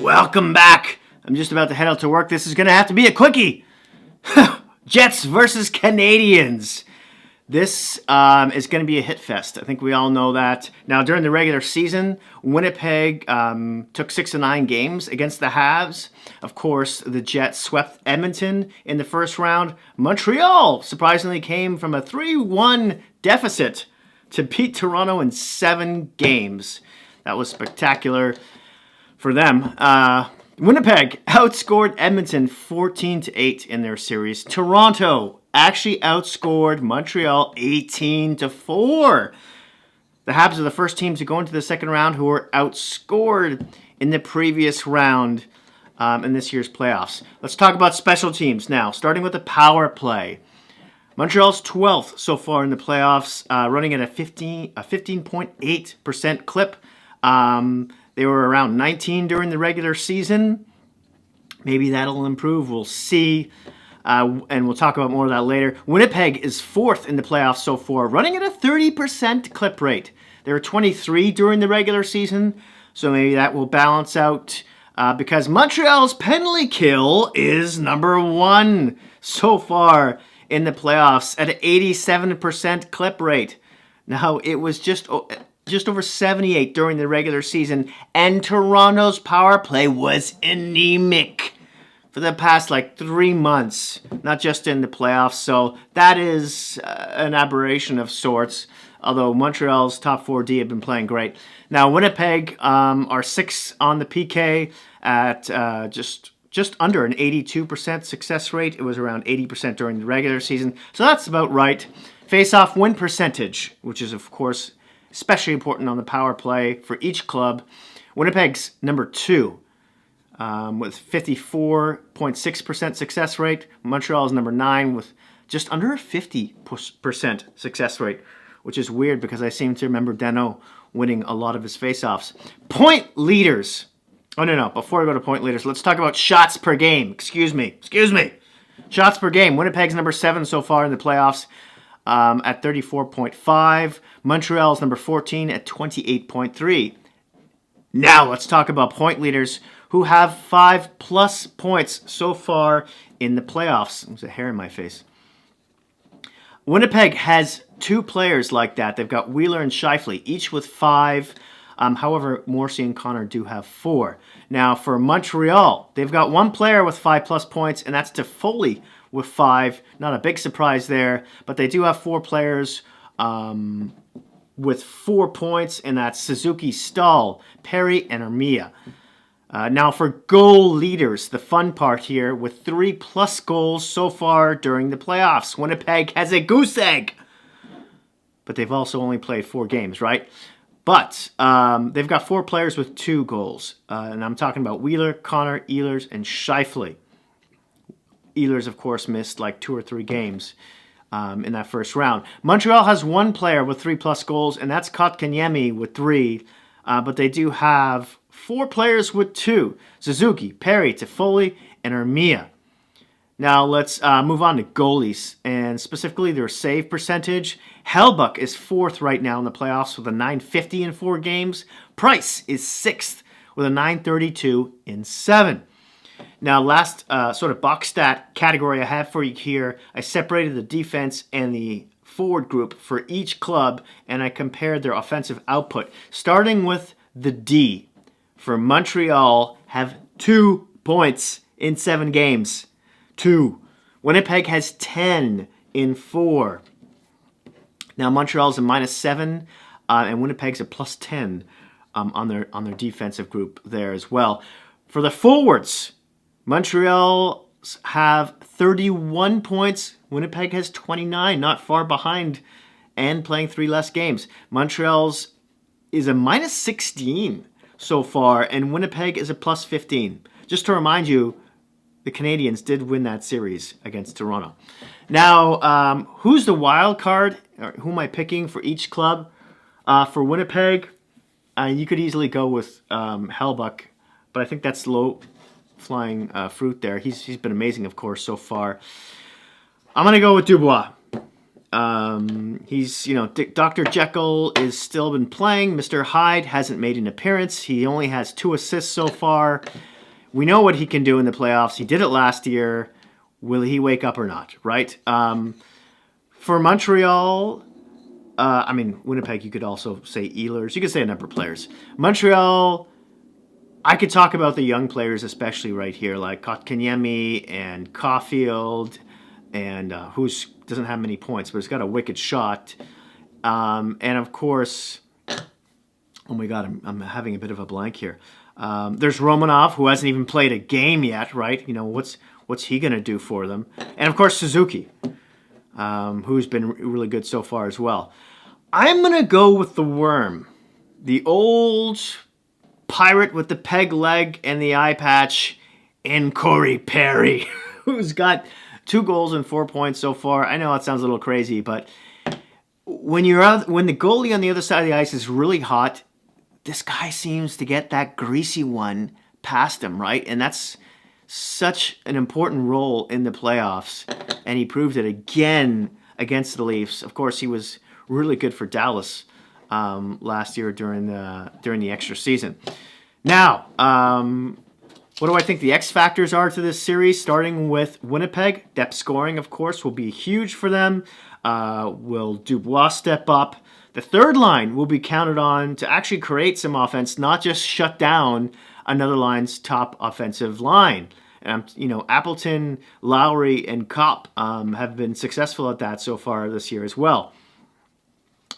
Welcome back. I'm just about to head out to work. This is going to have to be a quickie. Jets versus Canadiens. This is going to be a hit fest. I think we all know that. Now, during the regular season, Winnipeg took 6 of 9 games against the Habs. Of course, the Jets swept Edmonton in the first round. Montreal surprisingly came from a 3-1 deficit to beat Toronto in 7 games. That was spectacular for them. Winnipeg outscored Edmonton 14-8 in their series. Toronto actually outscored Montreal 18-4. The Habs are the first team to go into the second round who were outscored in the previous round in this year's playoffs. Let's talk about special teams now, starting with the power play. Montreal's 12th so far in the playoffs, running at a 15.8% clip. They were around 19 during the regular season. Maybe that'll improve. We'll see. And we'll talk about more of that later. Winnipeg is 4th in the playoffs so far, running at a 30% clip rate. They were 23 during the regular season, so maybe that will balance out because Montreal's penalty kill is number 1 so far in the playoffs at an 87% clip rate. Now, it was just over 78 during the regular season, and Toronto's power play was anemic for the past 3 months, not just in the playoffs. So that is an aberration of sorts, although Montreal's top 4D have been playing great. Now, Winnipeg are 6th on the PK at just under an 82% success rate. It was around 80% during the regular season, so that's about right. Face-off win percentage, which is, of course, especially important on the power play for each club. Winnipeg's number 2 with 54.6% success rate. Montreal's number 9 with just under a 50% success rate, which is weird because I seem to remember Danault winning a lot of his faceoffs. Point leaders. Oh, no. Before I go to point leaders, let's talk about shots per game. Excuse me. Shots per game. Winnipeg's number 7 so far in the playoffs. At 34.5. Montreal's number 14 at 28.3. Now let's talk about point leaders who have 5+ points so far in the playoffs. There's a hair in my face. Winnipeg has 2 players like that. They've got Wheeler and Scheifele, each with 5. However, Morrissey and Connor do have 4. Now for Montreal, they've got 1 player with 5+ points, and that's Toffoli with 5. Not a big surprise there, but they do have 4 players with 4 points, and that's Suzuki, Stahl, Perry, and Armia. Now for goal leaders, the fun part here, with 3+ goals so far during the playoffs. Winnipeg has a goose egg, but they've also only played 4 games, right? But they've got 4 players with 2 goals, and I'm talking about Wheeler, Connor, Ehlers, and Scheifele. Ehlers, of course, missed 2 or 3 games in that first round. Montreal has 1 player with 3+ goals, and that's Kotkaniemi with 3. But they do have 4 players with 2. Suzuki, Perry, Toffoli, and Armia. Now let's move on to goalies, and specifically their save percentage. Hellbuck is 4th right now in the playoffs with a .950 in 4 games. Price is 6th with a .932 in 7. Now, last sort of box stat category I have for you here, I separated the defense and the forward group for each club, and I compared their offensive output. Starting with the D, for Montreal, have 2 points in 7 games. 2. Winnipeg has 10 in 4. Now, Montreal's a -7, and Winnipeg's a +10 on their defensive group there as well. For the forwards, Montreal have 31 points. Winnipeg has 29, not far behind, and playing 3 less games. Montreal's is a -16 so far, and Winnipeg is a +15. Just to remind you, the Canadiens did win that series against Toronto. Now, who's the wild card? Or who am I picking for each club? For Winnipeg, you could easily go with Hellbuck, but I think that's low-flying fruit there. He's been amazing, of course, so far. I'm going to go with Dubois. He's, Dr. Jekyll is still been playing. Mr. Hyde hasn't made an appearance. He only has 2 assists so far. we know what he can do in the playoffs. He did it last year. Will he wake up or not, right? For Montreal, Winnipeg, you could also say Ehlers. You could say a number of players. Montreal, I could talk about the young players, especially right here, like Kotkaniemi and Caulfield, and who's doesn't have many points, but he's got a wicked shot. And of course, oh my God, I'm having a bit of a blank here. There's Romanov, who hasn't even played a game yet, right? What's he going to do for them? And of course, Suzuki, who's been really good so far as well. I'm going to go with the worm, the old pirate with the peg leg and the eye patch, in Corey Perry, who's got 2 goals and 4 points so far. I know it sounds a little crazy, but when the goalie on the other side of the ice is really hot, this guy seems to get that greasy one past him, right? And that's such an important role in the playoffs, and he proved it again against the Leafs. Of course, he was really good for Dallas last year during the extra season. Now, what do I think the X factors are to this series? Starting with Winnipeg, depth scoring, of course, will be huge for them. Will Dubois step up? The third line will be counted on to actually create some offense, not just shut down another line's top offensive line. Appleton, Lowry, and Kopp have been successful at that so far this year as well.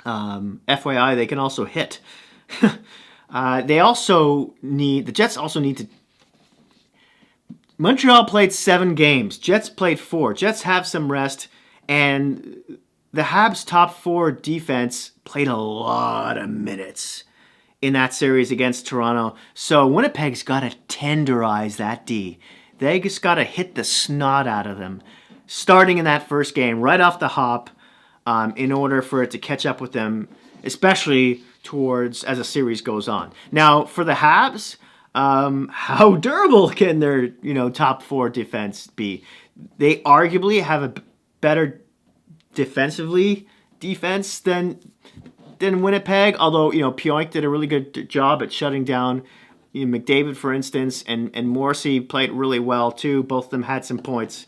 FYI, they can also hit. The Jets also need to. Montreal played 7 games. Jets played 4. Jets have some rest, and the Habs' top 4 defense played a lot of minutes in that series against Toronto. So Winnipeg's got to tenderize that D. They just got to hit the snot out of them, starting in that first game, right off the hop, in order for it to catch up with them, especially as the series goes on. Now, for the Habs, how durable can their top 4 defense be? They arguably have a better defense than Winnipeg, although Pionk did a really good job at shutting down McDavid, for instance, and Morrissey played really well too. Both of them had some points.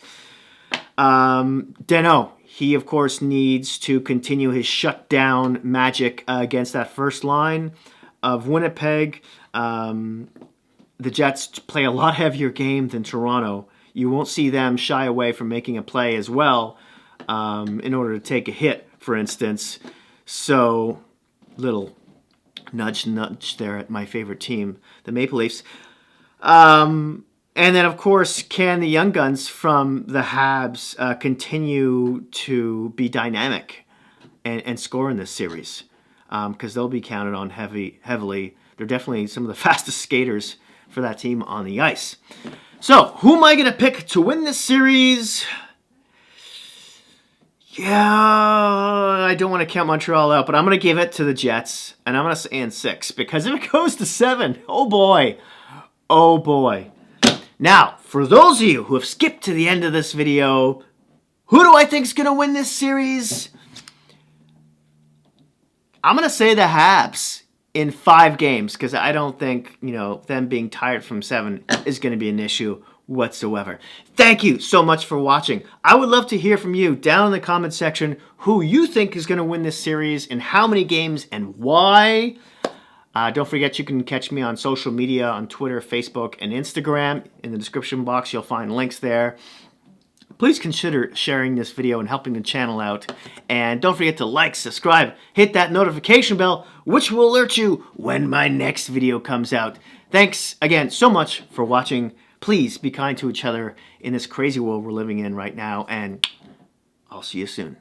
Danault, he of course needs to continue his shutdown magic against that first line of Winnipeg. The Jets play a lot heavier game than Toronto. You won't see them shy away from making a play as well in order to take a hit, for instance. So, little nudge there at my favorite team, the Maple Leafs. And then, of course, can the young guns from the Habs continue to be dynamic and score in this series? Because they'll be counted on heavily. They're definitely some of the fastest skaters for that team on the ice. So, who am I going to pick to win this series? Yeah, I don't want to count Montreal out, but I'm going to give it to the Jets, and I'm going to say in 6, because if it goes to 7, oh boy. Now, for those of you who have skipped to the end of this video, who do I think is going to win this series? I'm going to say the Habs in 5 games, because I don't think, them being tired from 7 is going to be an issue whatsoever. Thank you so much for watching. I would love to hear from you down in the comment section who you think is going to win this series and how many games and why. Don't forget you can catch me on social media on Twitter, Facebook, and Instagram. In the description box, you'll find links there. Please consider sharing this video and helping the channel out. And don't forget to like, subscribe, hit that notification bell, which will alert you when my next video comes out. Thanks again so much for watching. Please be kind to each other in this crazy world we're living in right now, and I'll see you soon.